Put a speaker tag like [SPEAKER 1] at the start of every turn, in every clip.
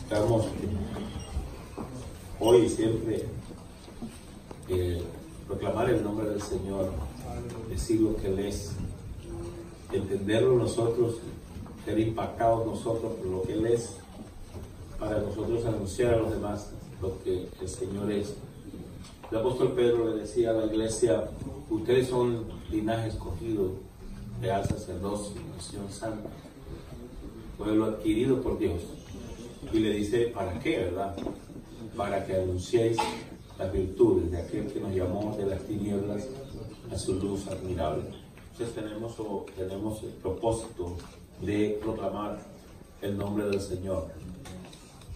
[SPEAKER 1] Necesitamos hoy y siempre proclamar el nombre del Señor, decir lo que Él es, entenderlo nosotros, ser impactados nosotros por lo que Él es, para nosotros anunciar a los demás lo que el Señor es. El apóstol Pedro le decía a la iglesia: ustedes son linaje escogido, real sacerdocio, nación santa, pueblo adquirido por Dios. Y le dice, ¿para qué, verdad? Para que anunciéis las virtudes de aquel que nos llamó de las tinieblas a su luz admirable. Entonces tenemos el propósito de proclamar el nombre del Señor.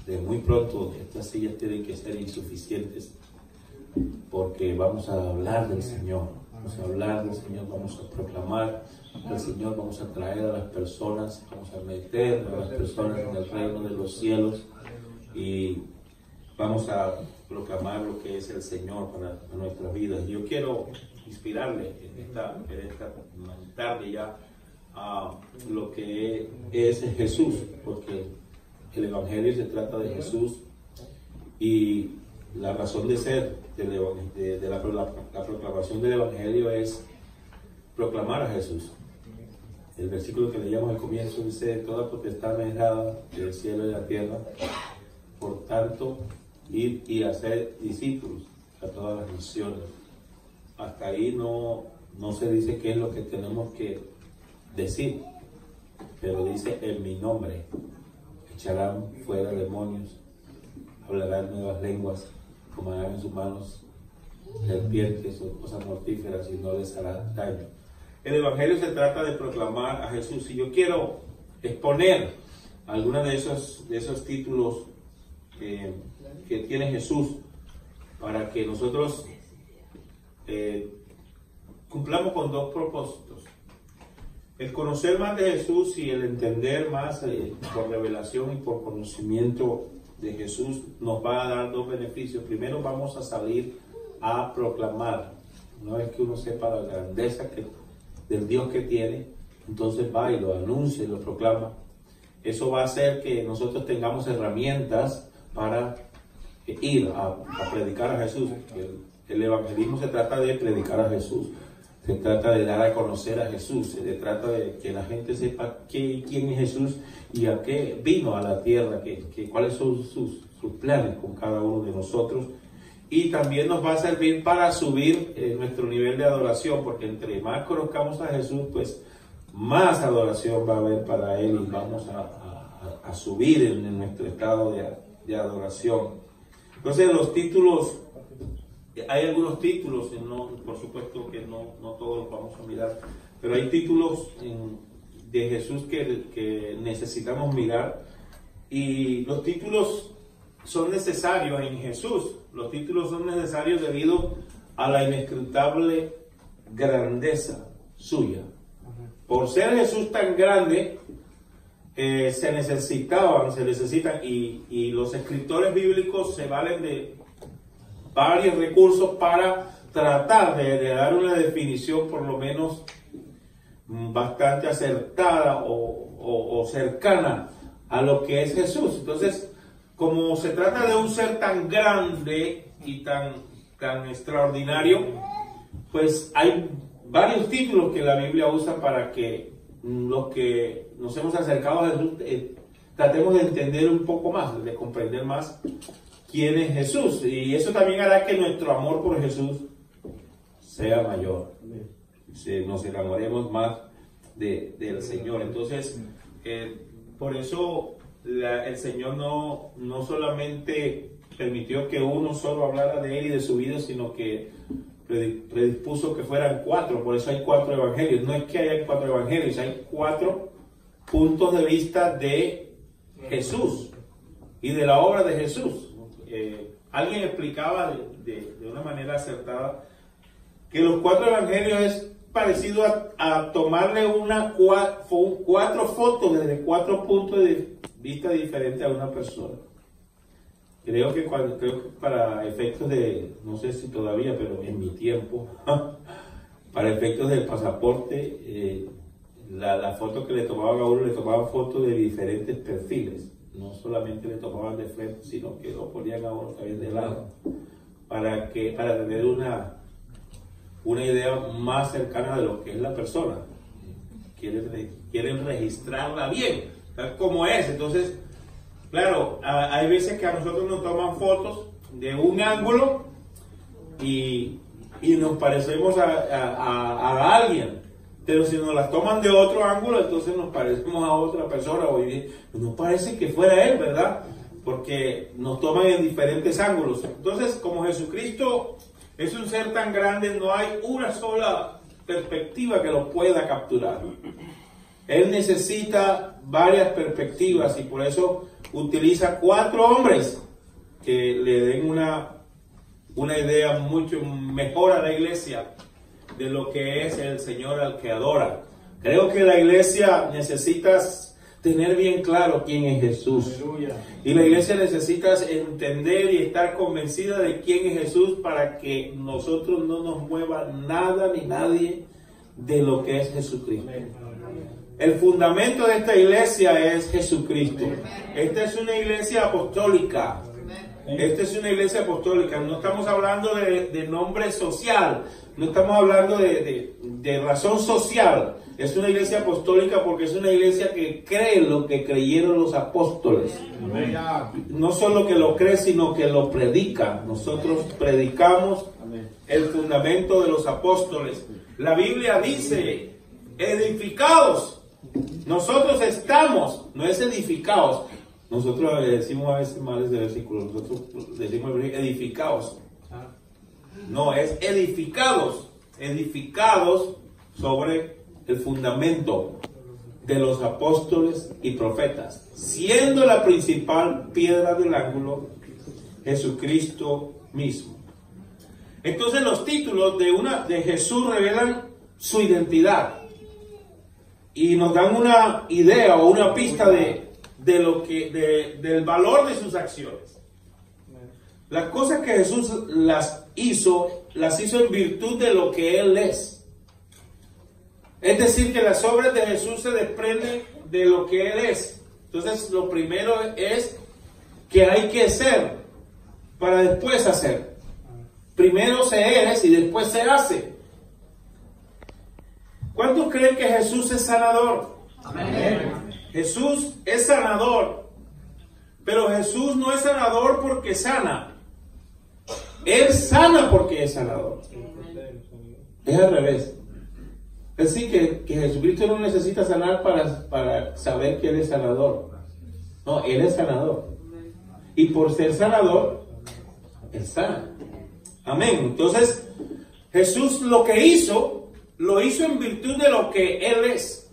[SPEAKER 1] De muy pronto estas sillas tienen que ser insuficientes, porque vamos a hablar del Señor, vamos a proclamar al Señor, vamos a traer a las personas, vamos a meter a las personas en el reino de los cielos y vamos a proclamar lo que es el Señor para nuestras vidas. Yo quiero inspirarle en esta tarde ya a lo que es Jesús, porque el Evangelio se trata de Jesús y la razón de ser de la proclamación del Evangelio es proclamar a Jesús. El versículo que leíamos al comienzo dice: toda potestad me es dada del cielo y de la tierra, por tanto, ir y hacer discípulos a todas las naciones. Hasta ahí no se dice qué es lo que tenemos que decir, pero dice: en mi nombre echarán fuera demonios, hablarán nuevas lenguas, tomarán en sus manos serpientes o cosas mortíferas y no les hará daño. El Evangelio se trata de proclamar a Jesús, y yo quiero exponer algunos de esos títulos que tiene Jesús para que nosotros cumplamos con dos propósitos: el conocer más de Jesús y el entender más por revelación y por conocimiento de Jesús nos va a dar dos beneficios. Primero, vamos a salir a proclamar. Una vez que uno sepa la grandeza del Dios que tiene, entonces va y lo anuncia y lo proclama. Eso va a hacer que nosotros tengamos herramientas para ir a predicar a Jesús. El evangelismo se trata de predicar a Jesús, se trata de dar a conocer a Jesús, se trata de que la gente sepa quién es Jesús y a qué vino a la tierra, cuáles son sus planes con cada uno de nosotros. Y también nos va a servir para subir nuestro nivel de adoración, porque entre más conozcamos a Jesús, pues más adoración va a haber para Él y vamos a subir en nuestro estado de adoración. Entonces los títulos, hay algunos títulos, por supuesto que no todos los vamos a mirar, pero hay títulos de Jesús que necesitamos mirar, y los títulos son necesarios en Jesús. Los títulos son necesarios debido a la inescrutable grandeza suya. Por ser Jesús tan grande, se necesitan, y los escritores bíblicos se valen de varios recursos para tratar de dar una definición por lo menos bastante acertada o cercana a lo que es Jesús. Entonces, como se trata de un ser tan grande y tan extraordinario, pues hay varios títulos que la Biblia usa para que los que nos hemos acercado a Jesús tratemos de entender un poco más, de comprender más quién es Jesús. Y eso también hará que nuestro amor por Jesús sea mayor. Nos enamoremos más del Señor. Entonces, por eso el Señor no solamente permitió que uno solo hablara de Él y de su vida, sino que predispuso que fueran 4. Por eso hay 4 evangelios. No es que haya 4 evangelios, hay 4 puntos de vista de Jesús y de la obra de Jesús. Alguien explicaba de una manera acertada que los 4 evangelios es parecido a tomarle 4 fotos desde 4 puntos de vista diferentes a una persona. Creo que para efectos de, no sé si todavía, pero en mi tiempo, para efectos del pasaporte, la foto que le tomaban a uno, le tomaban fotos de diferentes perfiles. no solamente le tomaban de frente, sino que lo ponían a uno también de lado, para tener una idea más cercana de lo que es la persona. Quieren registrarla bien, tal como es. Entonces, claro, hay veces que a nosotros nos toman fotos de un ángulo y nos parecemos a alguien, pero si nos las toman de otro ángulo, entonces nos parecemos a otra persona, o no parece que fuera él, ¿verdad? Porque nos toman en diferentes ángulos. Entonces, como Jesucristo es un ser tan grande, no hay una sola perspectiva que lo pueda capturar. Él necesita varias perspectivas y por eso utiliza 4 hombres que le den una idea mucho mejor a la iglesia de lo que es el Señor al que adora. Creo que la iglesia necesita tener bien claro quién es Jesús. Aleluya. Y la iglesia necesita entender y estar convencida de quién es Jesús para que nosotros no nos mueva nada ni nadie de lo que es Jesucristo. El fundamento de esta iglesia es Jesucristo. Esta es una iglesia apostólica. Esta es una iglesia apostólica. No estamos hablando de nombre social. No estamos hablando de razón social. Es una iglesia apostólica porque es una iglesia que cree lo que creyeron los apóstoles. Amén. No solo que lo cree, sino que lo predica. Nosotros predicamos el fundamento de los apóstoles. La Biblia dice, edificados. Nosotros estamos, no es edificados. Nosotros le decimos a veces mal ese versículo. Nosotros decimos edificados. No, es edificados. Edificados sobre el fundamento de los apóstoles y profetas, siendo la principal piedra del ángulo Jesucristo mismo. Entonces los títulos de Jesús revelan su identidad y nos dan una idea o una pista del valor de sus acciones. Las cosas que Jesús las hizo en virtud de lo que Él es. Es decir, que las obras de Jesús se desprenden de lo que Él es. Entonces, lo primero es que hay que ser para después hacer. Primero se es y después se hace. ¿Cuántos creen que Jesús es sanador? Amén. Jesús es sanador, pero Jesús no es sanador porque sana. Él sana porque es sanador. Es al revés. Es decir, que Jesucristo no necesita sanar para saber que Él es sanador. No, Él es sanador. Y por ser sanador, Él sana. Amén. Entonces, Jesús lo hizo en virtud de lo que Él es.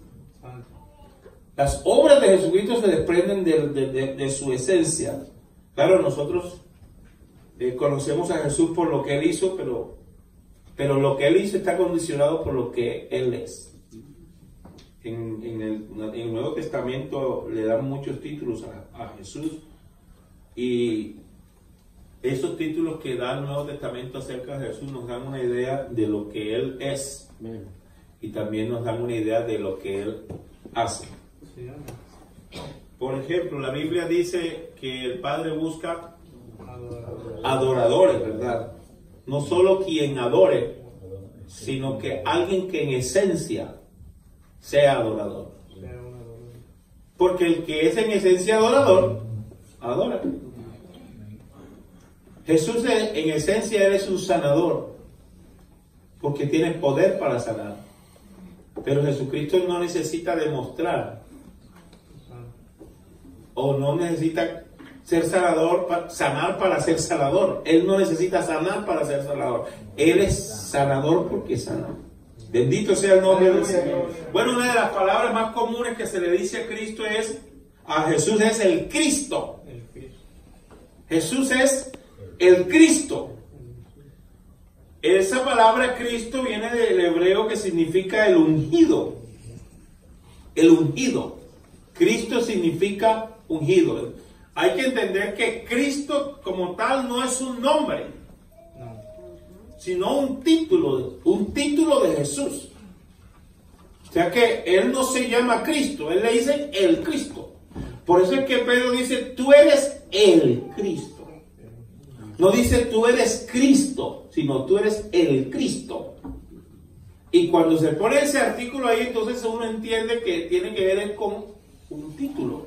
[SPEAKER 1] Las obras de Jesucristo se desprenden de su esencia. Claro, nosotros conocemos a Jesús por lo que Él hizo, pero lo que Él hizo está condicionado por lo que Él es. En el Nuevo Testamento le dan muchos títulos a Jesús, y esos títulos que da el Nuevo Testamento acerca de Jesús nos dan una idea de lo que Él es, y también nos dan una idea de lo que Él hace. Por ejemplo, la Biblia dice que el Padre busca adoradores, ¿verdad? No solo quien adore, sino que alguien que en esencia sea adorador. Porque el que es en esencia adorador, adora. Jesús en esencia es un sanador, porque tiene poder para sanar. Pero Jesucristo no necesita demostrar, o no necesita ser sanador, sanar para ser sanador. Él no necesita sanar para ser sanador. Él es sanador porque sana. Bendito sea el nombre del Señor. Bueno, una de las palabras más comunes que se le dice a Jesús es el Cristo. Jesús es el Cristo. Esa palabra Cristo viene del hebreo que significa el ungido. El ungido. Cristo significa ungido. Hay que entender que Cristo como tal no es un nombre, sino un título de Jesús. O sea que Él no se llama Cristo, Él le dice el Cristo. Por eso es que Pedro dice, tú eres el Cristo. No dice tú eres Cristo, sino tú eres el Cristo. Y cuando se pone ese artículo ahí, entonces uno entiende que tiene que ver con un título.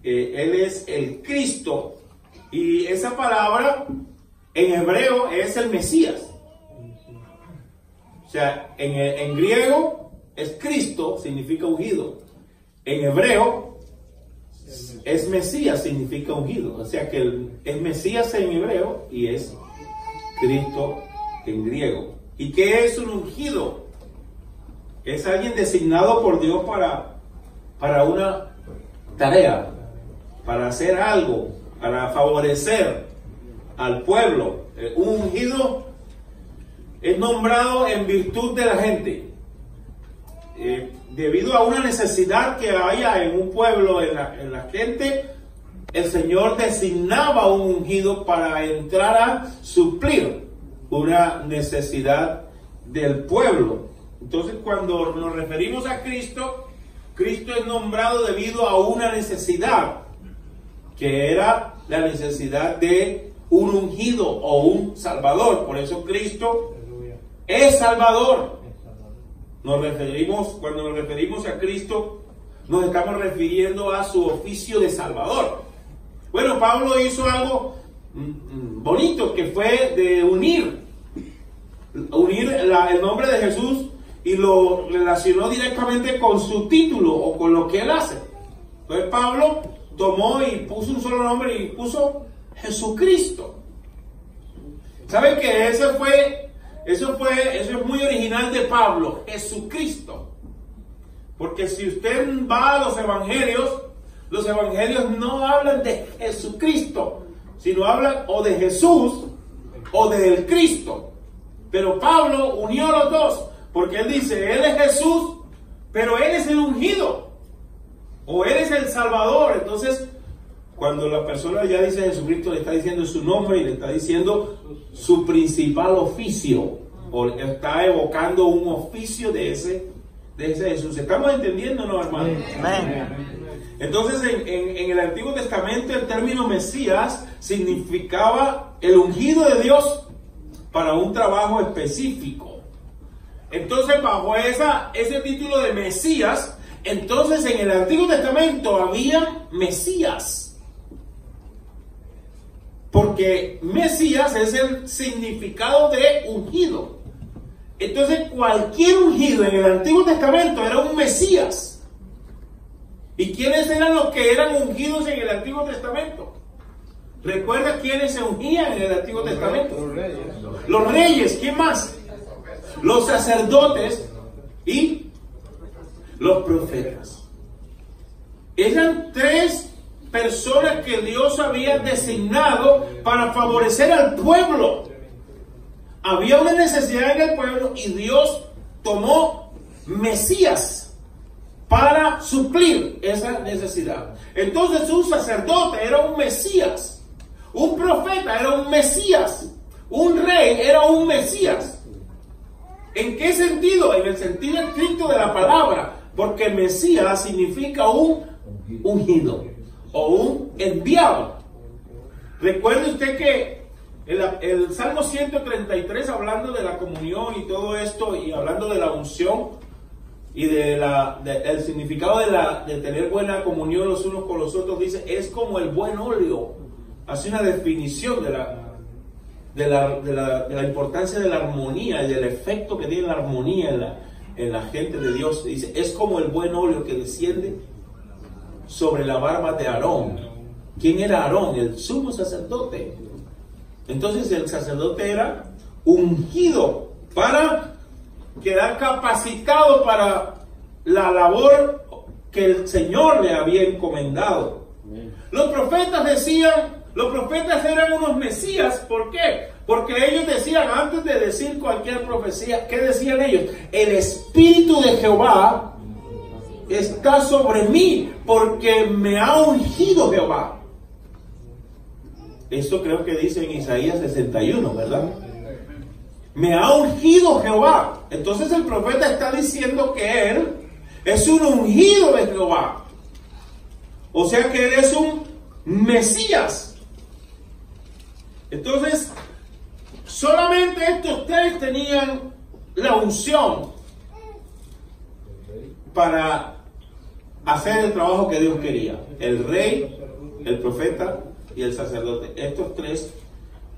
[SPEAKER 1] Él es el Cristo. Y esa palabra en hebreo es el Mesías. O sea, en griego es Cristo, significa ungido. En hebreo es Mesías, significa ungido. O sea que es Mesías en hebreo y es Cristo en griego. ¿Y qué es un ungido? Es alguien designado por Dios para una tarea, para hacer algo, para favorecer al pueblo. Un ungido es nombrado en virtud de la gente. Debido a una necesidad que haya en un pueblo, en la gente, el Señor designaba un ungido para entrar a suplir una necesidad del pueblo. Entonces, cuando nos referimos a Cristo, Cristo es nombrado debido a una necesidad, que era la necesidad de un ungido o un salvador. Por eso Cristo es salvador. Cuando nos referimos a Cristo, nos estamos refiriendo a su oficio de salvador. Bueno, Pablo hizo algo bonito, que fue de unir el nombre de Jesús y lo relacionó directamente con su título o con lo que él hace. Entonces Pablo tomó y puso un solo nombre y puso Jesucristo. ¿Saben qué? Eso es muy original de Pablo, Jesucristo. Porque si usted va a los evangelios no hablan de Jesucristo, sino hablan o de Jesús o del Cristo. Pero Pablo unió a los dos, porque él dice, él es Jesús, pero él es el ungido, o él es el Salvador. Entonces, cuando la persona ya dice Jesucristo, le está diciendo su nombre y le está diciendo su principal oficio, o está evocando un oficio de ese Jesús. ¿Estamos entendiendo, no, hermano? Entonces, en el Antiguo Testamento, el término Mesías significaba el ungido de Dios para un trabajo específico. Entonces, bajo ese título de Mesías, entonces en el Antiguo Testamento había Mesías. Porque Mesías es el significado de ungido. Entonces, cualquier ungido en el Antiguo Testamento era un Mesías. ¿Y quiénes eran los que eran ungidos en el Antiguo Testamento? ¿Recuerda quiénes se ungían en el Antiguo Testamento? Los reyes. ¿Quién más? Los sacerdotes y los profetas. Eran tres personas que Dios había designado para favorecer al pueblo. Había una necesidad en el pueblo y Dios tomó Mesías para suplir esa necesidad. Entonces un sacerdote era un Mesías. Un profeta era un Mesías. Un rey era un Mesías. ¿En qué sentido? En el sentido estricto de la palabra. Porque Mesías significa un ungido o un enviado. Recuerde usted que el Salmo 133, hablando de la comunión y todo esto, y hablando de la unción y el significado de tener buena comunión los unos con los otros, dice, es como el buen óleo. Hace una definición de la importancia de la armonía y del efecto que tiene la armonía en la gente de Dios. Dice, es como el buen óleo que desciende sobre la barba de Aarón. ¿Quién era Aarón? El sumo sacerdote. Entonces el sacerdote era ungido para quedar capacitado para la labor que el Señor le había encomendado. Los profetas eran unos mesías. ¿Por qué? Porque ellos decían, antes de decir cualquier profecía, ¿qué decían ellos? El Espíritu de Jehová está sobre mí, porque me ha ungido Jehová. Esto creo que dice en Isaías 61, ¿verdad? Me ha ungido Jehová. Entonces el profeta está diciendo que él es un ungido de Jehová. O sea que Él es un Mesías. Entonces, solamente estos tres tenían la unción para hacer el trabajo que Dios quería. El rey, el profeta y el sacerdote. Estos tres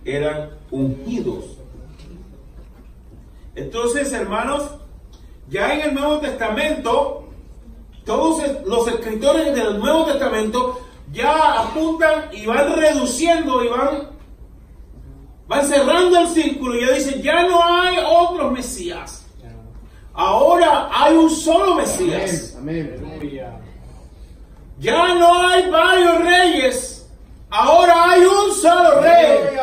[SPEAKER 1] eran ungidos. Entonces, hermanos, ya en el Nuevo Testamento, todos los escritores del Nuevo Testamento ya apuntan y van reduciendo y van cerrando el círculo y ya dicen, ya no hay otros Mesías. Ahora hay un solo Mesías.
[SPEAKER 2] Amén.
[SPEAKER 1] Ya no hay varios reyes. Ahora hay un solo rey.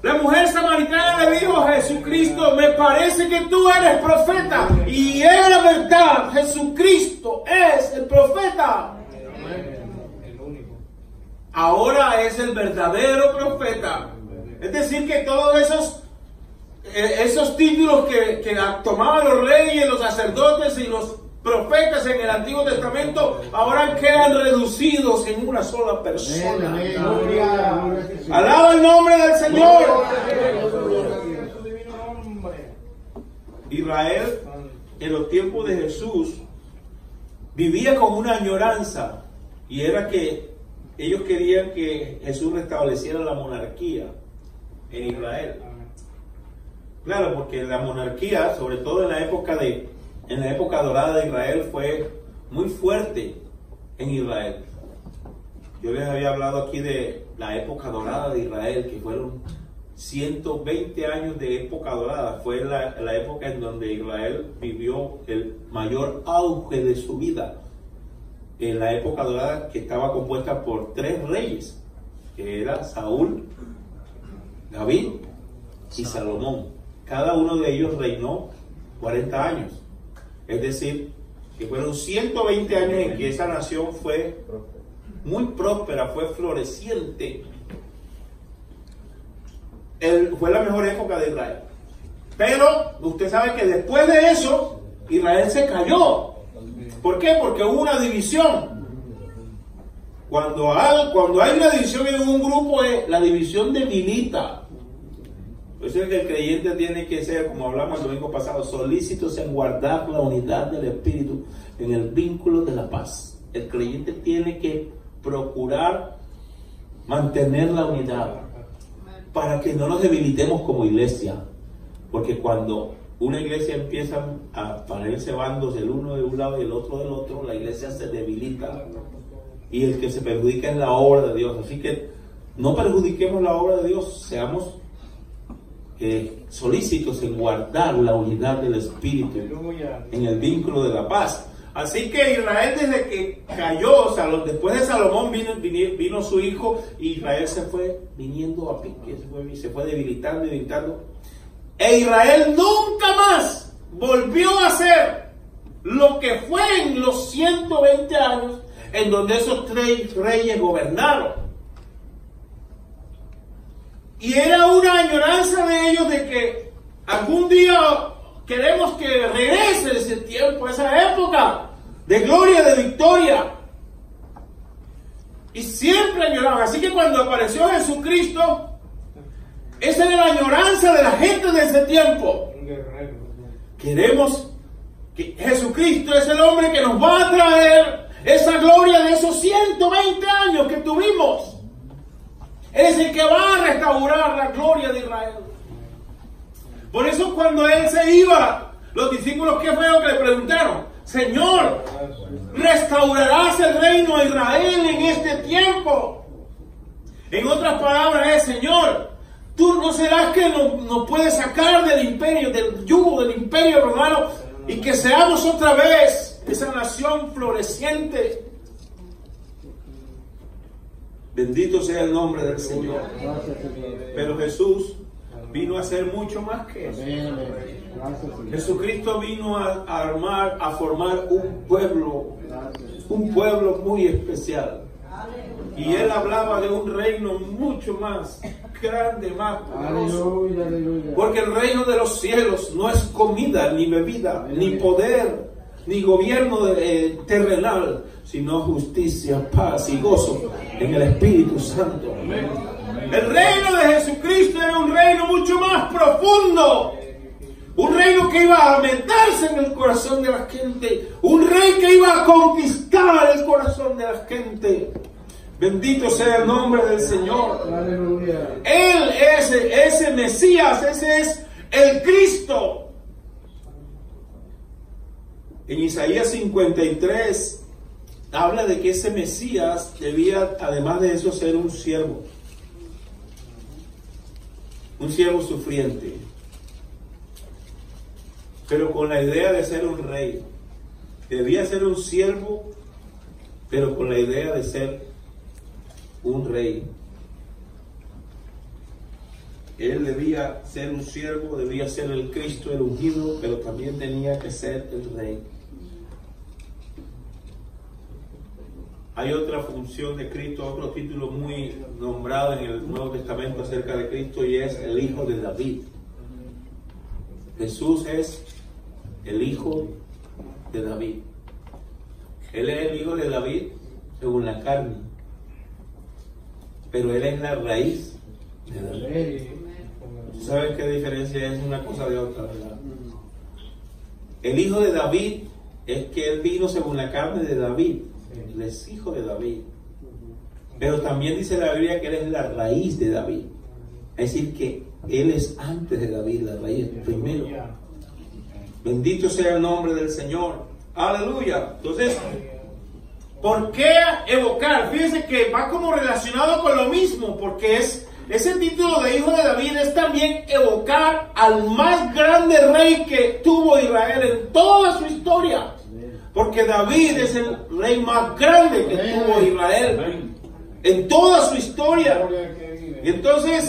[SPEAKER 1] La mujer samaritana le dijo a Jesucristo, me parece que tú eres profeta. Y era verdad, Jesucristo es el profeta. Ahora es el verdadero profeta. Es decir, que todos esos títulos que tomaban los reyes, los sacerdotes y los profetas en el Antiguo Testamento, ahora quedan reducidos en una sola persona. Alaba el nombre del Señor. Israel, en los tiempos de Jesús, vivía con una añoranza, y era que ellos querían que Jesús restableciera la monarquía en Israel. Claro, porque la monarquía, sobre todo en la época dorada de Israel, fue muy fuerte en Israel. Yo les había hablado aquí de la época dorada de Israel, que fueron 120 años de época dorada. Fue la época en donde Israel vivió el mayor auge de su vida. En la época dorada, que estaba compuesta por 3 reyes, que era Saúl, David y Salomón. Cada uno de ellos reinó 40 años. Es decir, que fueron 120 años en que esa nación fue muy próspera, fue floreciente. Fue la mejor época de Israel. Pero usted sabe que después de eso, Israel se cayó. ¿Por qué? Porque hubo una división. Cuando hay una división en un grupo, la división debilita. Por eso es que el creyente tiene que ser, como hablamos el domingo pasado, solícitos en guardar la unidad del Espíritu en el vínculo de la paz. El creyente tiene que procurar mantener la unidad para que no nos debilitemos como iglesia. Porque cuando una iglesia empieza a ponerse bandos, el uno de un lado y el otro del otro, la iglesia se debilita. Y el que se perjudica es la obra de Dios. Así que no perjudiquemos la obra de Dios, seamos solícitos en guardar la unidad del Espíritu en el vínculo de la paz. Así que Israel, desde que cayó, después de Salomón vino su hijo, y Israel se fue viniendo a pique, se fue debilitando. E Israel nunca más volvió a ser lo que fue en los 120 años en donde esos 3 reyes gobernaron. Y era una añoranza de ellos de que algún día queremos que regrese ese tiempo, esa época de gloria, de victoria. Y siempre añoraban. Así que cuando apareció Jesucristo, esa era la añoranza de la gente de ese tiempo. Queremos que Jesucristo es el hombre que nos va a traer esa gloria de esos 120 años que tuvimos. Es el que va a restaurar la gloria de Israel. Por eso cuando él se iba, los discípulos, ¿qué fue lo que le preguntaron? Señor, ¿restaurarás el reino de Israel en este tiempo? En otras palabras, Señor, tú no serás que nos puedes sacar del imperio, del yugo del imperio romano, y que seamos otra vez esa nación floreciente. Bendito sea el nombre del Señor. Pero Jesús vino a hacer mucho más que eso. Jesucristo vino a formar un pueblo muy especial. Y él hablaba de un reino mucho más grande, más poderoso. Porque el reino de los cielos no es comida, ni bebida, ni poder, ni gobierno terrenal, sino justicia, paz y gozo en el Espíritu Santo. El reino de Jesucristo era un reino mucho más profundo. Un reino que iba a meterse en el corazón de la gente. Un rey que iba a conquistar el corazón de la gente. Bendito sea el nombre del Señor. Aleluya. Él es ese Mesías, ese es el Cristo. En Isaías 53 habla de que ese Mesías debía, además de eso, ser un siervo sufriente, pero con la idea de ser un rey. Debía ser un siervo, pero con la idea de ser un rey. Él debía ser un siervo, debía ser el Cristo, el ungido, pero también tenía que ser el rey. Hay otra función de Cristo, otro título muy nombrado en el Nuevo Testamento acerca de Cristo, y es el Hijo de David. Jesús es el Hijo de David. Él es el Hijo de David según la carne, pero Él es la raíz de David. ¿Saben qué diferencia es una cosa de otra, verdad? El Hijo de David es que Él vino según la carne de David. Él es hijo de David. Pero también dice la Biblia que Él es la raíz de David. Es decir, que Él es antes de David, la raíz primero. Bendito sea el nombre del Señor. Aleluya. Entonces, ¿por qué evocar? Fíjense que va como relacionado con lo mismo, porque ese título de Hijo de David es también evocar al más grande rey que tuvo Israel en toda su historia. Porque David es el rey más grande que tuvo Israel en toda su historia. Y entonces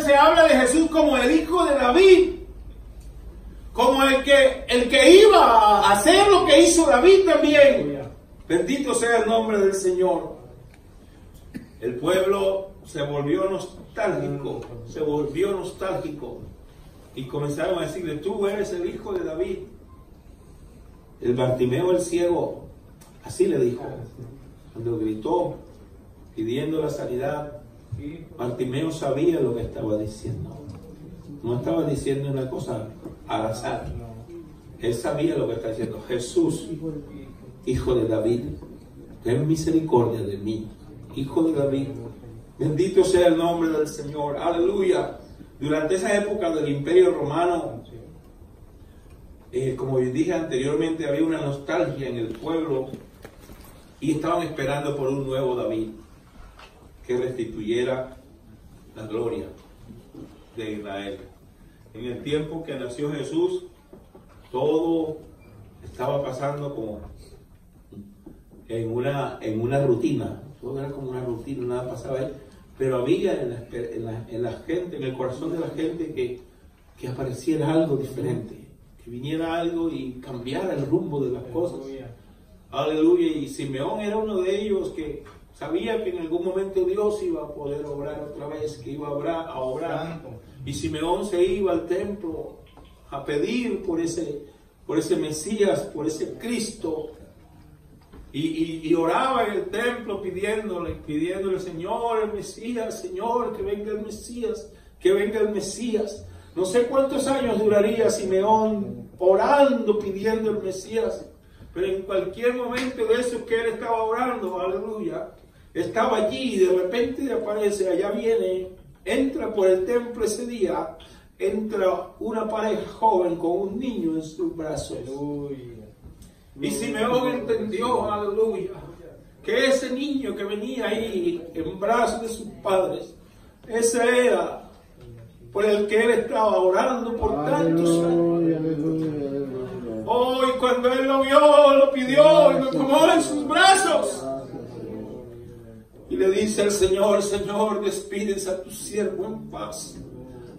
[SPEAKER 1] se habla de Jesús como el Hijo de David, como el que iba a hacer lo que hizo David también. Bendito sea el nombre del Señor. El pueblo se volvió nostálgico, y comenzaron a decirle: tú eres el Hijo de David. El Bartimeo, el ciego, así le dijo cuando gritó pidiendo la sanidad. Bartimeo sabía lo que estaba diciendo, no estaba diciendo una cosa al azar. Él sabía lo que estaba diciendo: Jesús, Hijo de David, ten misericordia de mí, Hijo de David. Bendito sea el nombre del Señor. Aleluya. Durante esa época del Imperio Romano, como dije anteriormente, había una nostalgia en el pueblo y estaban esperando por un nuevo David que restituyera la gloria de Israel. En el tiempo que nació Jesús, todo estaba pasando como en una rutina. Todo era como una rutina, nada pasaba ahí. Pero había en la gente, en el corazón de la gente, que apareciera algo diferente, que viniera algo y cambiara el rumbo de las cosas. Aleluya. Y Simeón era uno de ellos que sabía que en algún momento Dios iba a poder obrar otra vez, que iba a obrar. Y Simeón se iba al templo a pedir por ese Mesías, por ese Cristo. Y oraba en el templo pidiéndole, Señor, el Mesías, Señor, que venga el Mesías, que venga el Mesías. No sé cuántos años duraría Simeón orando, pidiendo el Mesías, pero en cualquier momento de eso que él estaba orando, aleluya, estaba allí y de repente aparece, allá viene, entra por el templo ese día, entra una pareja joven con un niño en sus brazos. Aleluya. Y Simeón entendió, aleluya, que ese niño que venía ahí en brazos de sus padres, ese era por el que él estaba orando por tantos años. Hoy cuando él lo vio, lo pidió y lo tomó en sus brazos. Y le dice al Señor: Señor, despídese a tu siervo en paz,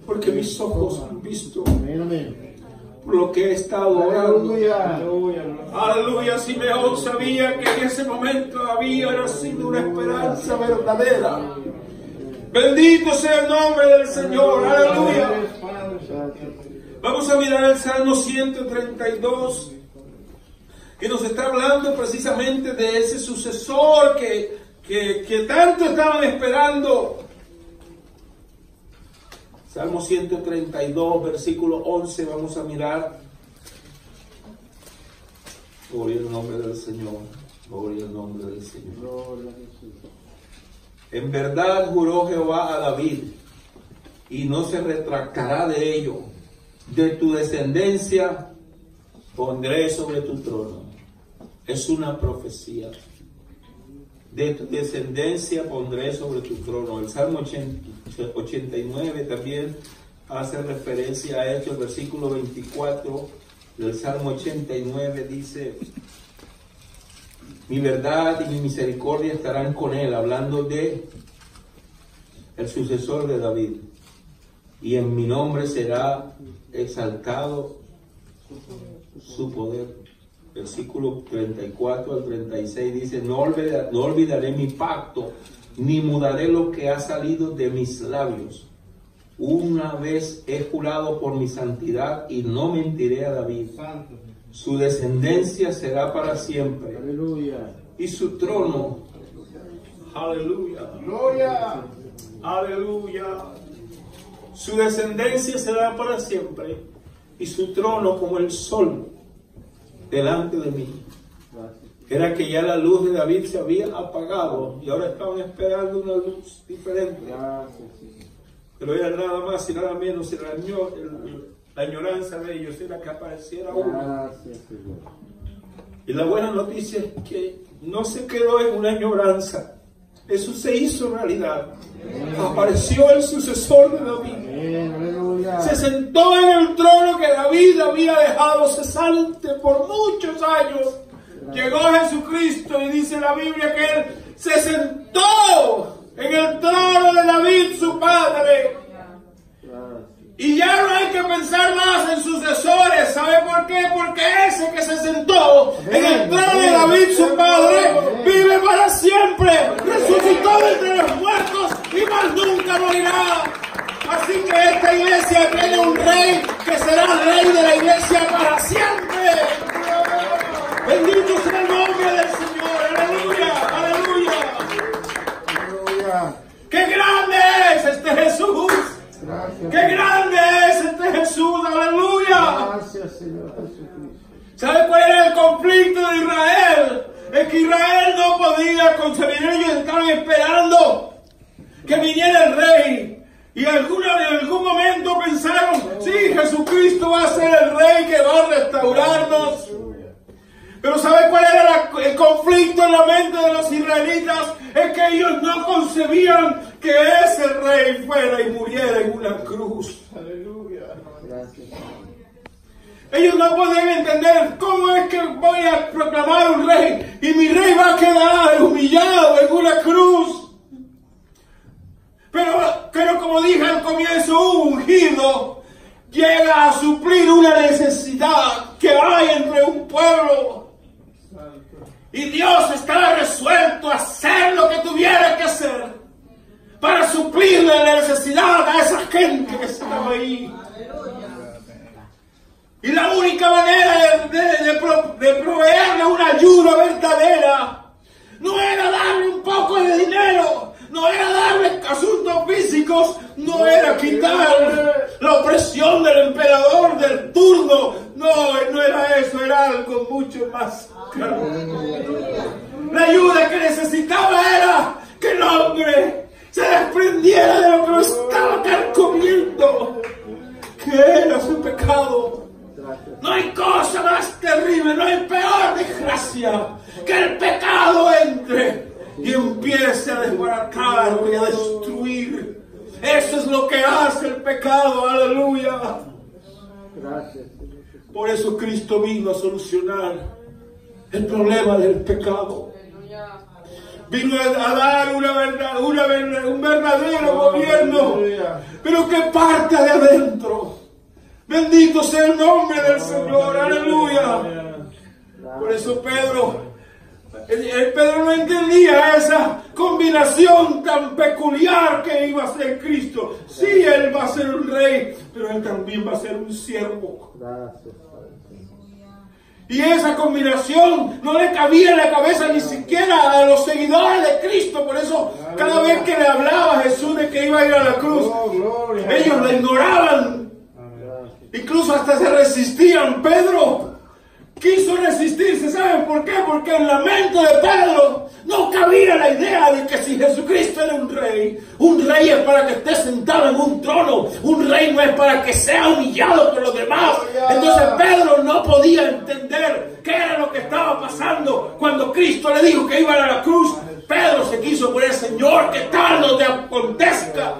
[SPEAKER 1] porque mis ojos han visto por lo que he estado orando. Aleluya. Simeón sabía que en ese momento había nacido una esperanza verdadera. Bendito sea el nombre del Señor. Aleluya. Vamos a mirar el Salmo 132, que nos está hablando precisamente de ese sucesor que tanto estaban esperando. Salmo 132, versículo 11, vamos a mirar. Gloria al nombre del Señor. Gloria al nombre del Señor. En verdad juró Jehová a David, y no se retractará de ello. De tu descendencia pondré sobre tu trono. Es una profecía. De tu descendencia pondré sobre tu trono. El Salmo 89 también hace referencia a esto. El versículo 24 del Salmo 89 dice: mi verdad y mi misericordia estarán con él, hablando de el sucesor de David, y en mi nombre será exaltado su poder. Versículo 34 al 36 dice: no olvidaré mi pacto, ni mudaré lo que ha salido de mis labios. Una vez he jurado por mi santidad, y no mentiré a David. Su descendencia será para siempre.
[SPEAKER 2] Aleluya.
[SPEAKER 1] Y su trono. Aleluya.
[SPEAKER 2] Gloria.
[SPEAKER 1] Aleluya. Su descendencia será para siempre. Y su trono como el sol delante de mí. Era que ya la luz de David se había apagado y ahora estaban esperando una luz diferente. Pero era nada más y nada menos la añoranza de ellos era que apareciera uno. Y la buena noticia es que no se quedó en una añoranza. Eso se hizo realidad. Apareció el sucesor de David. Se sentó en el trono que David había dejado cesante por muchos años. Llegó Jesucristo y dice la Biblia que Él se sentó en el trono de David, su padre. Y ya no hay que pensar más en sucesores. ¿Sabe por qué? Porque ese que se sentó en el trono de David, su padre, vive para siempre. Resucitó de entre los muertos y más nunca morirá. Así que esta iglesia tiene un rey que será rey de la iglesia para siempre. Bendito sea el nombre del Señor. Aleluya, aleluya. ¡Qué grande es este Jesús! Gracias. ¡Qué grande es este Jesús! ¡Aleluya!
[SPEAKER 2] Gracias, Señor Jesucristo.
[SPEAKER 1] ¿Sabe cuál era el conflicto de Israel? Es que Israel no podía concebir. Ellos estaban esperando que viniera el rey. Y en algún momento pensaron: sí, Jesucristo va a ser el rey que va a restaurarnos. Pero ¿sabe cuál era el conflicto en la mente de los israelitas? Es que ellos no concebían que ese rey fuera y muriera en una cruz. Aleluya.
[SPEAKER 2] Gracias.
[SPEAKER 1] Ellos no podían entender cómo es que voy a proclamar un rey y mi rey va a quedar humillado en una cruz. Pero como dije al comienzo, un ungido llega a suplir una necesidad que hay entre un pueblo. Y Dios estaba resuelto a hacer lo que tuviera que hacer para suplirle la necesidad a esa gente que estaba ahí. Y la única manera de proveerle una ayuda verdadera no era darle un poco de dinero, no era darle asuntos físicos, no era quitar la opresión del emperador del turno. No era eso, era algo mucho más caro. La ayuda que necesitaba era que el hombre se desprendiera de lo que lo estaba carcomiendo, que era su pecado. No hay cosa más terrible, no hay peor desgracia que el pecado entre y empiece a desbaratar y a destruir. Eso es lo que hace el pecado. Aleluya.
[SPEAKER 2] Gracias.
[SPEAKER 1] Por eso Cristo vino a solucionar el problema del pecado. Vino a dar un verdadero gobierno, pero que parte de adentro. Bendito sea el nombre del Señor. Aleluya. Por eso Pedro Pedro no entendía esa combinación tan peculiar que iba a ser Cristo. Sí, Él va a ser un rey, pero Él también va a ser un siervo.
[SPEAKER 2] Gracias.
[SPEAKER 1] Y esa combinación no le cabía en la cabeza ni siquiera a los seguidores de Cristo. Por eso cada vez que le hablaba Jesús de que iba a ir a la cruz, ellos la ignoraban. Incluso hasta se resistían. Pedro quiso resistirse. ¿Saben por qué? Porque en la mente de Pedro no cabía la idea de que si Jesucristo era un rey es para que esté sentado en un trono. Un rey no es para que sea humillado por los demás. Entonces Pedro no podía entender qué era lo que estaba pasando cuando Cristo le dijo que iba a la cruz. Pedro se quiso poner: Señor, que tal no te acontezca.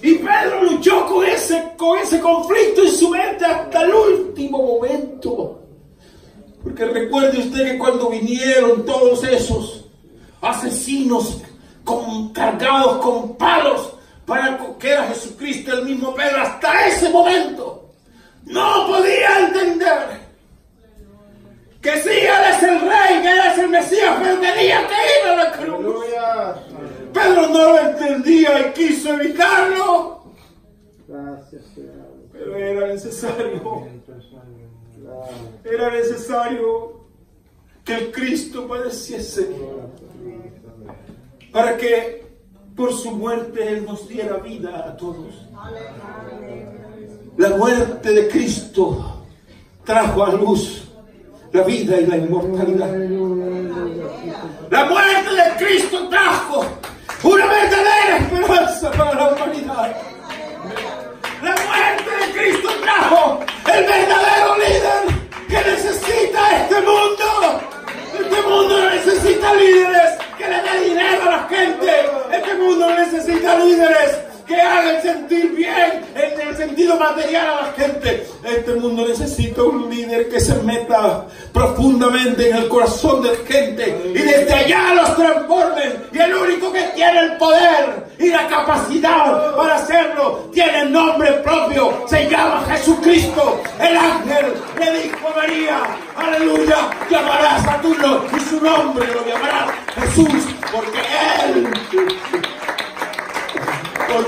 [SPEAKER 1] Y Pedro luchó con ese conflicto en su mente hasta el último momento. Porque recuerde usted que cuando vinieron todos esos asesinos cargados con palos para que era Jesucristo, el mismo Pedro, hasta ese momento no podía entender que sí, Él es el rey, que Él es el Mesías, pero tenía que ir a la cruz.
[SPEAKER 2] Aleluya.
[SPEAKER 1] Pedro no lo entendía y quiso evitarlo.
[SPEAKER 2] Gracias, Señor.
[SPEAKER 1] Pero era necesario. Era necesario que el Cristo padeciese para que por su muerte Él nos diera vida a todos. La muerte de Cristo trajo a luz la vida y la inmortalidad. La muerte de Cristo trajo una verdadera esperanza para la humanidad. La muerte de Cristo trajo el verdadero líder que necesita este mundo. Este mundo no necesita líderes que le den dinero a la gente. Este mundo necesita líderes que hagan sentir bien en el sentido material a la gente. Este mundo necesita un líder que se meta profundamente en el corazón de la gente y desde allá los transformen. Y el único que tiene el poder y la capacidad para hacerlo tiene nombre propio. Se llama Jesucristo. El ángel le dijo a María: aleluya, llamarás a tu nombre y su nombre lo llamarás Jesús, porque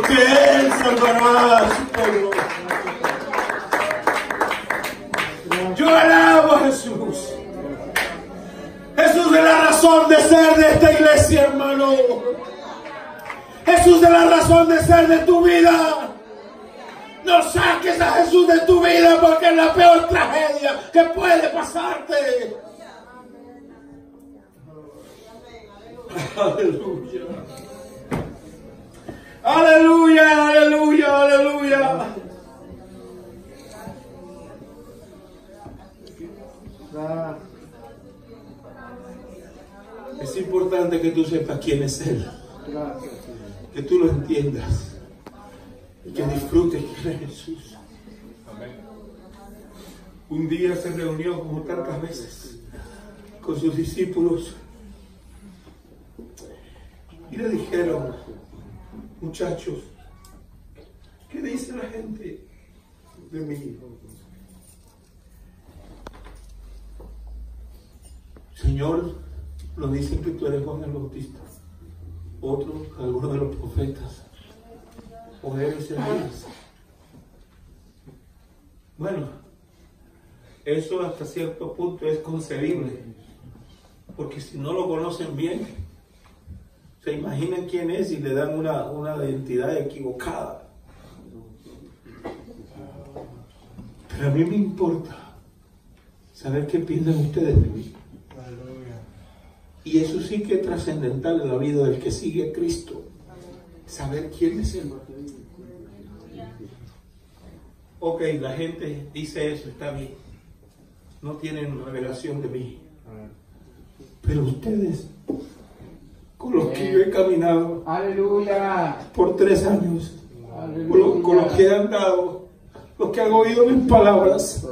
[SPEAKER 1] Él salvará a su pueblo. Yo alabo a Jesús. Jesús es la razón de ser de esta iglesia, hermano. Jesús es la razón de ser de tu vida. No saques a Jesús de tu vida porque es la peor tragedia que puede pasarte. Aleluya. Aleluya, aleluya, aleluya. Es importante que tú sepas quién es Él. Que tú lo entiendas. Y que disfrutes quién es Jesús. Un día se reunió como tantas veces con sus discípulos. Y le dijeron: muchachos, ¿qué dice la gente de mí? Señor, nos dicen que tú eres Juan el Bautista. Otros, algunos de los profetas. O eres Elías. Bueno, eso hasta cierto punto es concebible. Porque si no lo conocen bien, se imaginan quién es y le dan una identidad equivocada. Pero a mí me importa saber qué piensan ustedes de mí. Y eso sí que es trascendental en la vida del que sigue a Cristo. Saber quién es Él. Ok, la gente dice eso, está bien. No tienen revelación de mí. Pero ustedes, con los que yo he caminado,
[SPEAKER 2] aleluya,
[SPEAKER 1] por 3 años, con los que han dado, los que han oído mis palabras,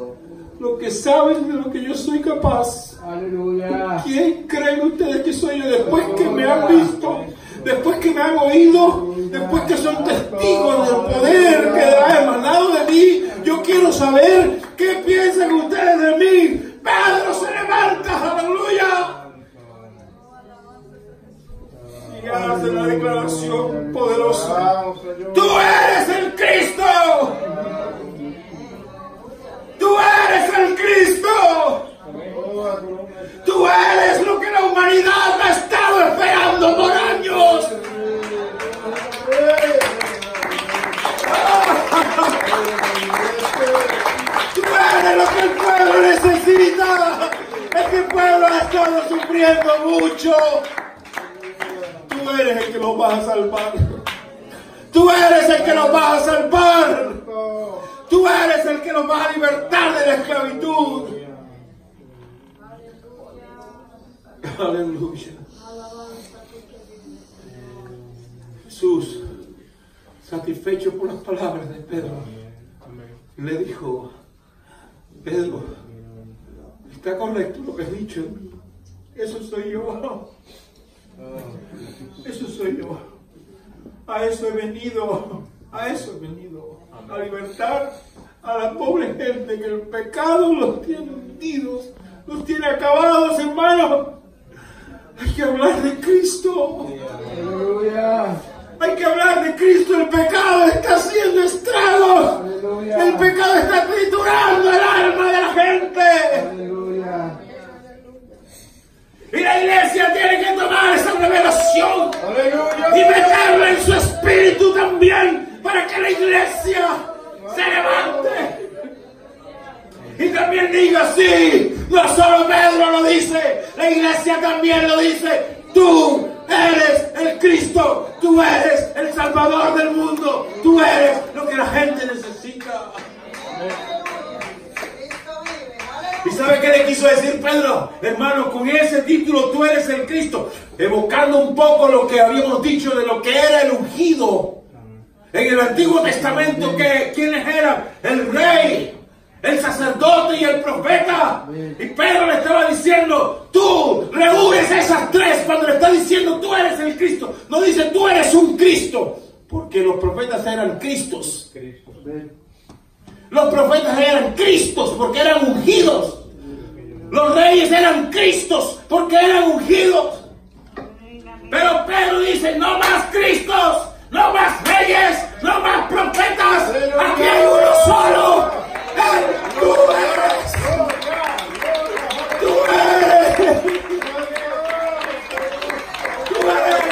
[SPEAKER 1] los que saben de lo que yo soy capaz,
[SPEAKER 2] aleluya.
[SPEAKER 1] ¿Quién creen ustedes que soy yo? Después que me han visto, después que me han oído, después que son testigos del poder que ha emanado de mí, yo quiero saber qué poderoso. Tú eres el Cristo. Tú eres el Cristo. Tú eres lo que la humanidad ha estado esperando por años. Tú eres lo que el pueblo necesita. Es que el pueblo ha estado sufriendo mucho. Tú eres el que los va a salvar. Tú eres el que los va a salvar. Tú eres el que los va a libertar de la esclavitud. Aleluya. Jesús, satisfecho por las palabras de Pedro, le dijo: Pedro, está correcto lo que has dicho. Eso soy yo. Eso soy yo. A eso he venido. A eso he venido. A libertar a la pobre gente que el pecado los tiene hundidos, los tiene acabados, hermanos. Hay que hablar de Cristo.
[SPEAKER 2] Aleluya.
[SPEAKER 1] Hay que hablar de Cristo. El pecado está haciendo estragos.
[SPEAKER 2] Aleluya.
[SPEAKER 1] El pecado está triturando el alma de la gente.
[SPEAKER 2] Aleluya.
[SPEAKER 1] Y la iglesia tiene que tomar esa revelación
[SPEAKER 2] Aleluya.
[SPEAKER 1] y meterla en su espíritu también, para que la iglesia se levante y también diga: sí, no solo Pedro lo dice, la iglesia también lo dice. Tú eres el Cristo, tú eres el Salvador del mundo, tú eres lo que la gente necesita. ¿Y sabe qué le quiso decir Pedro? Hermano, con ese título, tú eres el Cristo, evocando un poco lo que habíamos dicho de lo que era el ungido. En el Antiguo Testamento, ¿quiénes eran? El rey, el sacerdote y el profeta. Y Pedro le estaba diciendo: tú reúnes esas tres. Cuando le está diciendo tú eres el Cristo, no dice tú eres un Cristo, porque los profetas eran Cristos. Los profetas eran Cristos porque eran ungidos. Los reyes eran Cristos porque eran ungidos. Pero Pedro dice: no más Cristos, no más reyes, no más profetas. Aquí hay uno solo. Tú eres. Tú eres. Tú eres.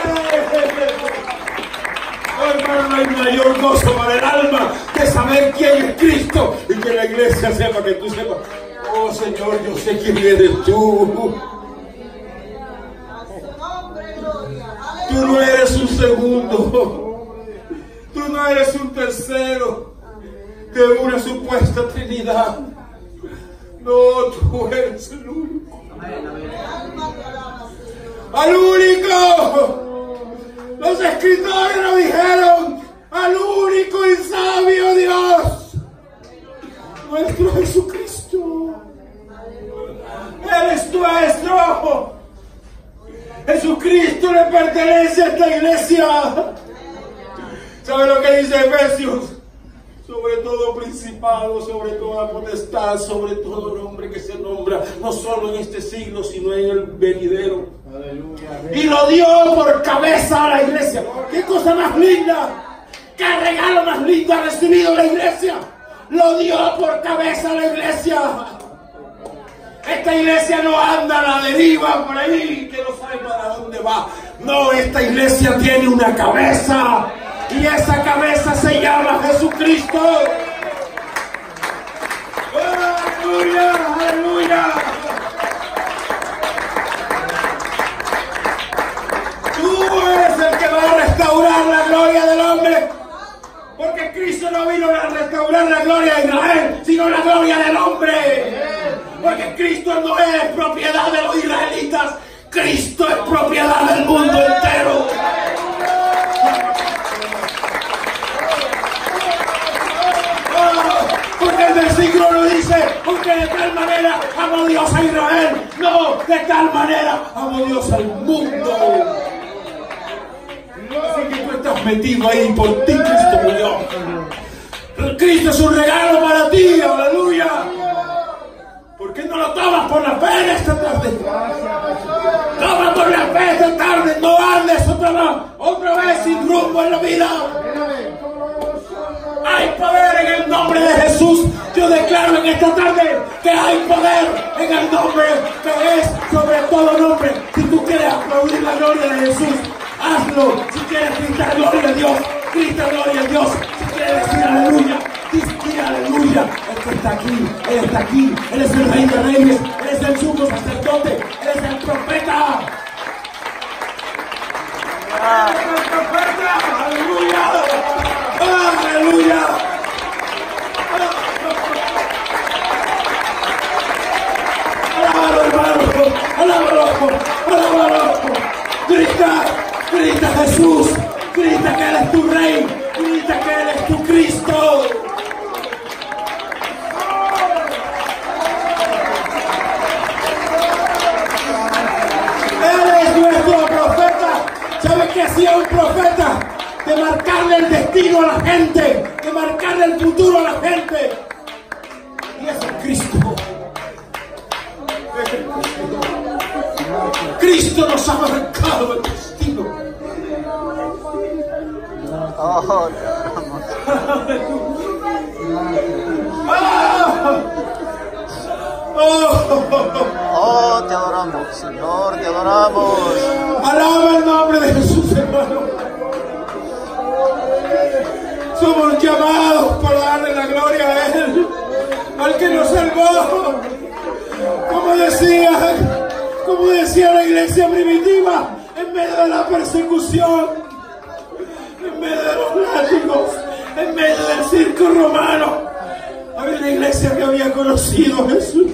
[SPEAKER 1] Oh, hermano, no hay mayor gozo para el alma que saber quién es Cristo y que la iglesia sepa, que tú sepas: oh Señor, yo sé quién eres tú. Tú no eres un segundo. Tú no eres un tercero de una supuesta Trinidad. No, tú eres el único. ¡Al único! Los escritores nos dijeron: al único y sabio Dios, nuestro Jesucristo. Él es nuestro. Jesucristo le pertenece a esta iglesia. ¿Sabe lo que dice Efesios? Sobre todo principado, sobre toda potestad, sobre todo nombre que se nombra, no solo en este siglo, sino en el venidero.
[SPEAKER 2] Aleluya.
[SPEAKER 1] Y lo dio por cabeza a la iglesia. ¡Qué cosa más linda! ¡Qué regalo más lindo ha recibido la iglesia! Lo dio por cabeza a la iglesia. Esta iglesia no anda a la deriva por ahí, que no sabe para dónde va. No, esta iglesia tiene una cabeza. Y esa cabeza se llama Jesucristo. ¡Aleluya! ¡Aleluya! Tú eres el que va a restaurar la gloria del hombre. Porque Cristo no vino a restaurar la gloria de Israel, sino la gloria del hombre. Porque Cristo no es propiedad de los israelitas. Cristo es propiedad del mundo entero. Porque el versículo no dice: porque de tal manera amó Dios a Israel. No, de tal manera amó Dios al mundo. Así que tú estás metido ahí. Por ti Cristo murió. Cristo es un regalo para ti. Aleluya. ¿Por qué no lo tomas por la fe en esta tarde? Toma por la fe esta tarde. No andes otra vez sin rumbo en la vida. Hay poder en el nombre de Jesús. Yo declaro en esta tarde que hay poder en el nombre que es sobre todo nombre. Si tú quieres aplaudir la gloria de Jesús, hazlo. Si quieres gritar gloria a Dios, grita gloria a Dios. Si quieres decir aleluya, di aleluya. Él está aquí, Él está aquí. Él es el Rey de Reyes, Él es el sumo sacerdote, Él es el profeta. Él es el profeta. Aleluya. Aleluya. Alábalo, hermano. Alábalo. Grita Jesús. Grita que Él es tu Rey. Grita que Él es tu Cristo. Él es nuestro profeta. ¿Sabe qué hacía un profeta? De marcarle el destino a la gente, de marcarle el futuro a la gente. Y es el Cristo. Cristo nos ha marcado el destino.
[SPEAKER 3] Oh, te adoramos, Señor, te adoramos.
[SPEAKER 1] Alaba el nombre de Jesús, hermano. Somos llamados para darle la gloria a Él, al que nos salvó. Como decía la iglesia primitiva, en medio de la persecución, en medio de los látigos, en medio del circo romano, había una iglesia que había conocido a Jesús.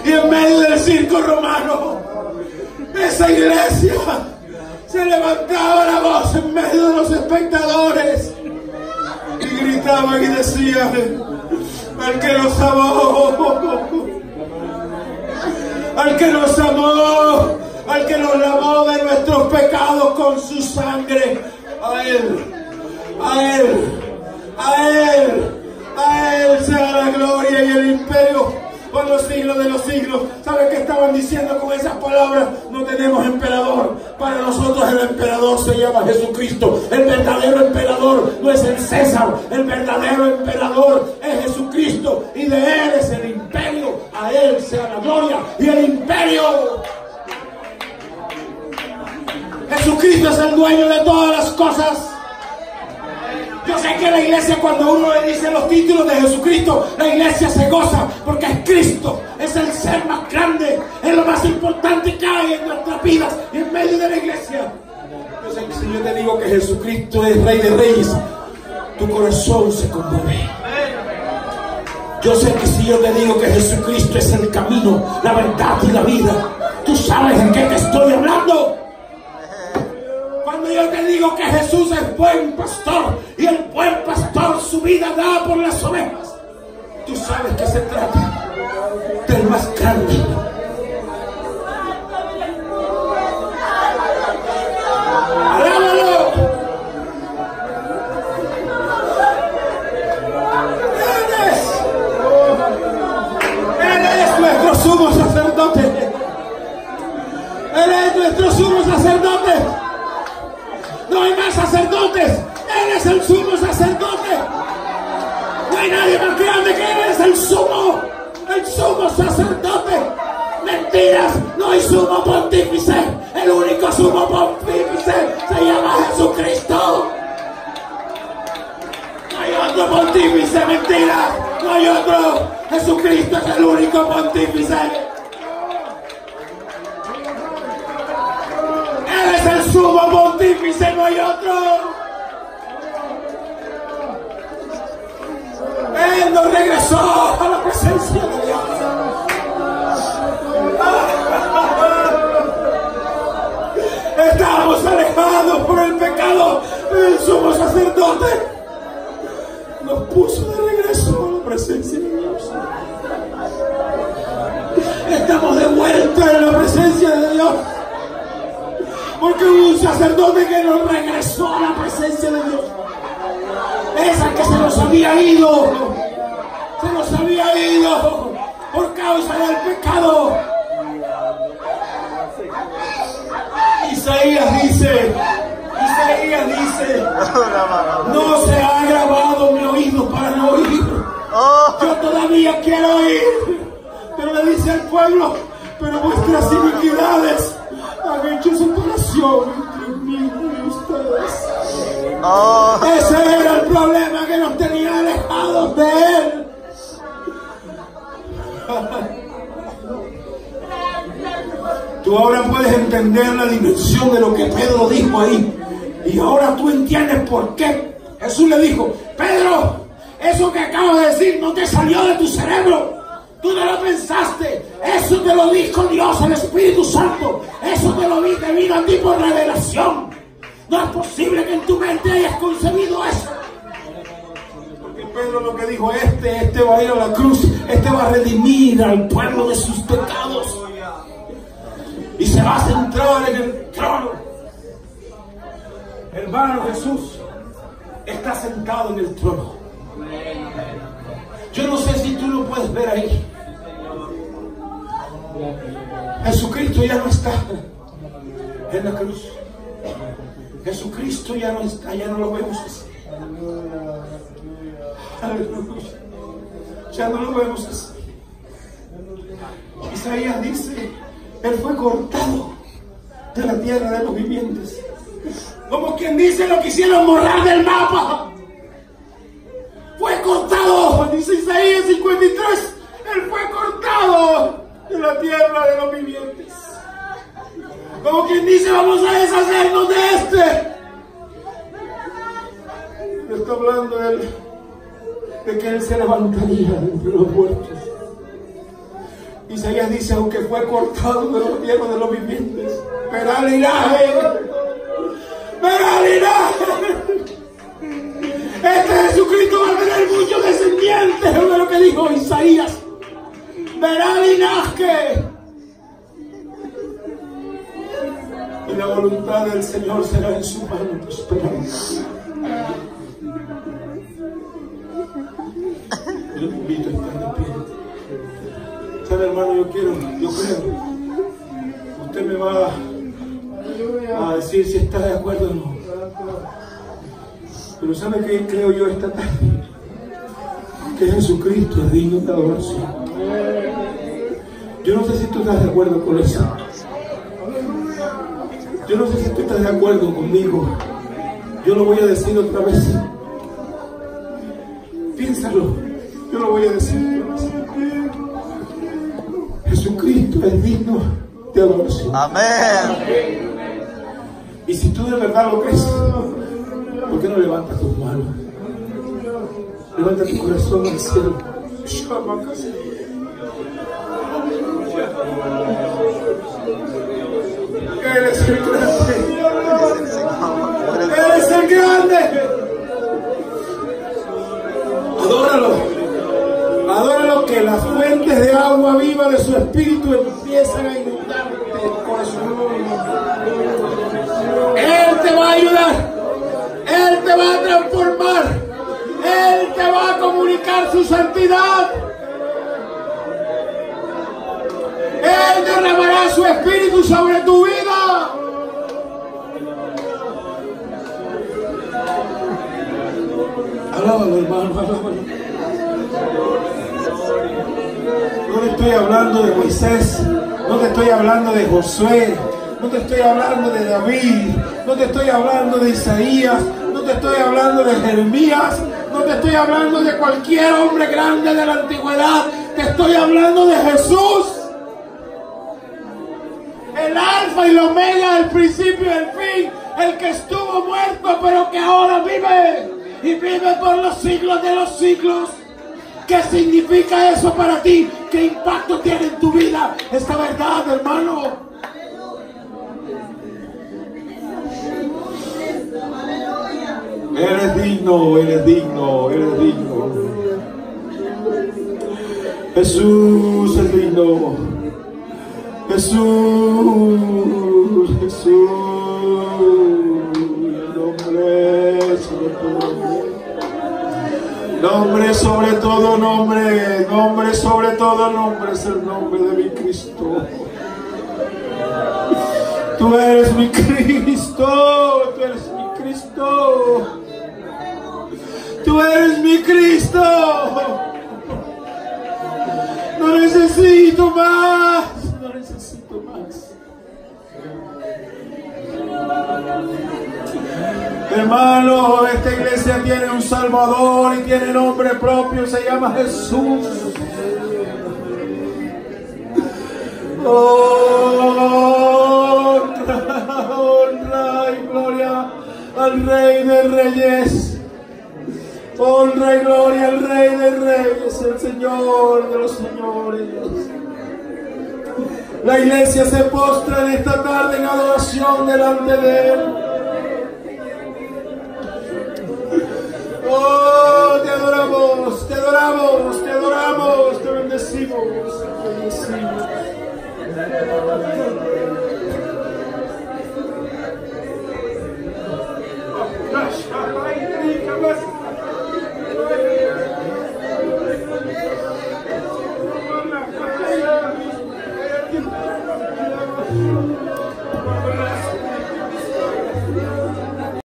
[SPEAKER 1] Y en medio del circo romano, esa iglesia se levantaba la voz en medio de los espectadores y gritaban y decían: al que nos amó, al que nos amó, al que nos lavó de nuestros pecados con su sangre, a Él sea la gloria y el imperio por los siglos de los siglos. ¿Saben qué estaban diciendo con esas palabras? No tenemos emperador. Para nosotros el emperador se llama Jesucristo. El verdadero emperador no es el César. El verdadero emperador es Jesucristo. Y de Él es el imperio. A Él sea la gloria y el imperio. Jesucristo es el dueño de todas las cosas. Yo sé que la iglesia, cuando uno le dice los títulos de Jesucristo, la iglesia se goza porque es Cristo, es el ser más grande, es lo más importante que hay en nuestras vidas y en medio de la iglesia. Yo sé que si yo te digo que Jesucristo es Rey de Reyes, tu corazón se conmueve. Yo sé que si yo te digo que Jesucristo es el camino, la verdad y la vida, tú sabes en qué te estoy hablando. Cuando yo te digo que Jesús es buen pastor y el buen pastor su vida da por las ovejas, tú sabes que se trata del más grande. ¡Alábalo! Él es nuestro sumo sacerdote. Él es nuestro sumo sacerdote. No hay más sacerdotes. Él es el sumo sacerdote. No hay nadie más grande que Él. Es el sumo sacerdote. Mentiras, no hay sumo pontífice. El único sumo pontífice se llama Jesucristo. No hay otro pontífice, mentira. No hay otro. Jesucristo es el único pontífice. Él es el sumo pontífice, no hay otro. Él nos regresó a la presencia de Dios. Estábamos alejados por el pecado. El sumo sacerdote nos puso de regreso a la presencia de Dios. Estamos de vuelta en la presencia de Dios. Porque hubo un sacerdote que nos regresó a la presencia de Dios. Esa que se nos había ido. se nos había ido por causa del pecado. Isaías dice, no se ha grabado mi oído para no oír. Yo todavía quiero oír. Pero le dice al pueblo, pero vuestras iniquidades han hecho separación entre mí y ustedes. Ese era el problema que nos tenía alejados de Él. Tú ahora puedes entender la dimensión de lo que Pedro dijo ahí. Y ahora tú entiendes por qué Jesús le dijo, Pedro, eso que acabas de decir no te salió de tu cerebro. Tú no lo pensaste. Eso te lo dijo Dios, el Espíritu Santo. Eso te lo viste, vino a ti por revelación. No es posible que en tu mente hayas concebido eso. Porque Pedro lo que dijo, este va a ir a la cruz, este va a redimir al pueblo de sus pecados. Y se va a centrar en el trono. Hermano, Jesús está sentado en el trono. Yo no sé si tú lo puedes ver ahí. Jesucristo ya no está en la cruz. Jesucristo ya no está, ya no lo vemos así. Aleluya. Ya no lo vemos así. Isaías dice, Él fue cortado de la tierra de los vivientes. Como quien dice, lo quisieron borrar del mapa. Fue cortado, dice Isaías 53. Él fue cortado de la tierra de los vivientes. Como quien dice, vamos a deshacernos de este. Está hablando de que Él se levantaría de entre los muertos. Isaías dice, aunque fue cortado de la tierra de los vivientes, verá el linaje. Verá el linaje. Este Jesucristo va a tener muchos descendientes, es lo que dijo Isaías. Verá el linaje. Y la voluntad del Señor será en su mano prosperar. Yo te invito a estar de pie. ¿Sabe, hermano? Yo creo, usted me va a decir si está de acuerdo o no. Pero ¿sabe qué creo yo esta tarde? Que Jesucristo es digno de adoración. Yo no sé si tú estás de acuerdo con eso. Yo no sé si tú estás de acuerdo conmigo. Yo lo voy a decir otra vez. Piénsalo. Yo lo voy a decir otra vez. Jesucristo es digno de adoración.
[SPEAKER 3] Amén.
[SPEAKER 1] Y si tú de verdad lo crees, ¿por qué no levantas tus manos? Levanta tu corazón al cielo. Él es el grande. Él es el grande. Adóralo. Adóralo, que las fuentes de agua viva de su espíritu empiezan a inundarte el corazón. Él te va a ayudar. Él te va a transformar. Él te va a comunicar su santidad. Él derramará su espíritu sobre tu vida. Alábalo, hermano, alábalo. No te estoy hablando de Moisés, no te estoy hablando de Josué, no te estoy hablando de David, no te estoy hablando de Isaías, no te estoy hablando de Jeremías, no te estoy hablando de cualquier hombre grande de la antigüedad, te estoy hablando de Jesús. El alfa y el omega, el principio y el fin, el que estuvo muerto pero que ahora vive y vive por los siglos de los siglos. ¿Qué significa eso para ti? ¿Qué impacto tiene en tu vida esta verdad, hermano? Eres digno, eres digno, eres digno. Jesús es digno. Jesús, Jesús, el nombre es Nombre sobre todo nombre, nombre sobre todo nombre es el nombre de mi Cristo. Tú eres mi Cristo, tú eres mi Cristo. Tú eres mi Cristo. No necesito más, no necesito más. Hermano, esta iglesia tiene un Salvador y tiene nombre propio, se llama Jesús. Honra y gloria al Rey de Reyes. Honra y gloria al Rey de Reyes, el Señor de los señores. La iglesia se postra en esta tarde en adoración delante de Él.